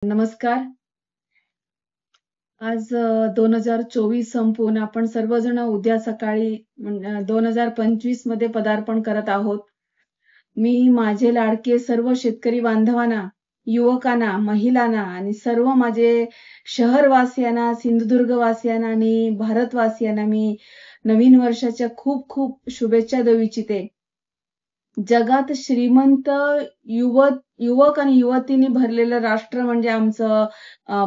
नमस्कार. आज 2024 संपून आपण सर्वजण उद्या सकाळी 2025 मध्ये पदार्पण करत आहोत. मी माझे लाडके सर्व शेतकरी बांधवांना, युवकांना, महिलांना आणि सर्व माझे शहरवासियांना, सिंधुदुर्गवासियांना आणि भारतवासियांना मी नवीन वर्षाच्या खूप खूप शुभेच्छा देऊ इच्छिते. जगात श्रीमंत युवक आणि युवतींनी भरलेलं राष्ट्र म्हणजे आमचं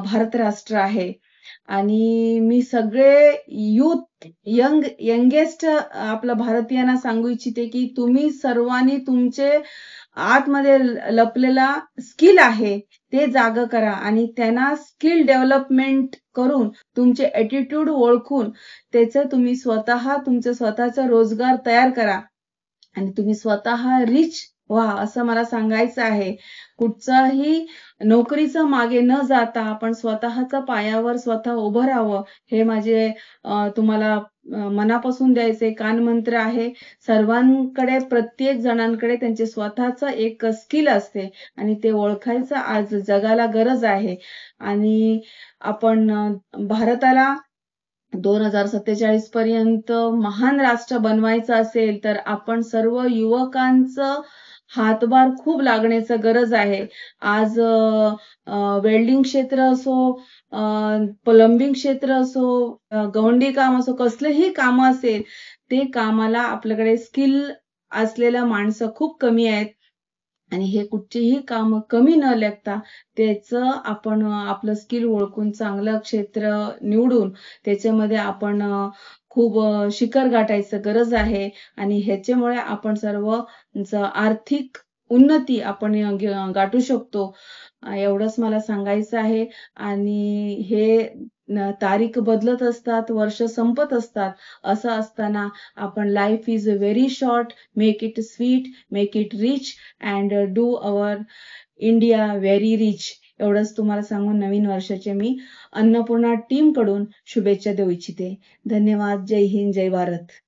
भारत राष्ट्र आहे. आणि मी सगळे यंगेस्ट आपल्या भारतीयांना सांगू इच्छिते की तुम्ही सर्वांनी तुमचे आतमध्ये लपलेला स्किल आहे ते जाग करा आणि त्यांना स्किल डेव्हलपमेंट करून तुमचे ॲटिट्यूड ओळखून त्याचं तुम्ही तुमचं स्वतःचा रोजगार तयार करा आणि तुम्ही स्वतः रिच व्हा असं मला सांगायचं आहे. कुठचाही नोकरीचा मागे न जाता आपण स्वतःच्या पायावर स्वतः उभं राहावं हे माझे तुम्हाला मनापासून द्यायचे कानमंत्र आहे. सर्वांकडे प्रत्येक जणांकडे त्यांचे स्वतःचं एक स्किल असते आणि ते ओळखायचं आज जगाला गरज आहे. आणि आपण भारताला 2047 पर्यंत महान राष्ट्र बनवायचं असेल तर आपण सर्व युवकांचं हातभार खूप लागण्याचं गरज आहे. आज वेल्डिंग क्षेत्र असो, प्लंबिंग क्षेत्र असो, गवंडी काम असो, कसलेही काम असेल ते कामाला आपल्याकडे स्किल असलेल्या माणसं खूप कमी आहेत. आणि हे कुठचीही काम कमी न लेखता त्याचं आपण आपलं स्किल ओळखून चांगलं क्षेत्र निवडून त्याच्यामध्ये आपण खूप शिखर गाठायचं गरज आहे. आणि ह्याच्यामुळे आपण सर्व आर्थिक उन्नती आपण गाठू शकतो. एवढंच मला सांगायचं आहे. आणि हे तारीख बदलत असतात, वर्ष संपत असतात. असं असताना आपण life is very short, make it sweet, make it rich and do our India very rich. एवढंच तुम्हाला सांगून नवीन वर्षाचे मी अन्नपूर्णा टीम कडून शुभेच्छा देऊ इच्छिते. धन्यवाद. जय हिंद, जय भारत.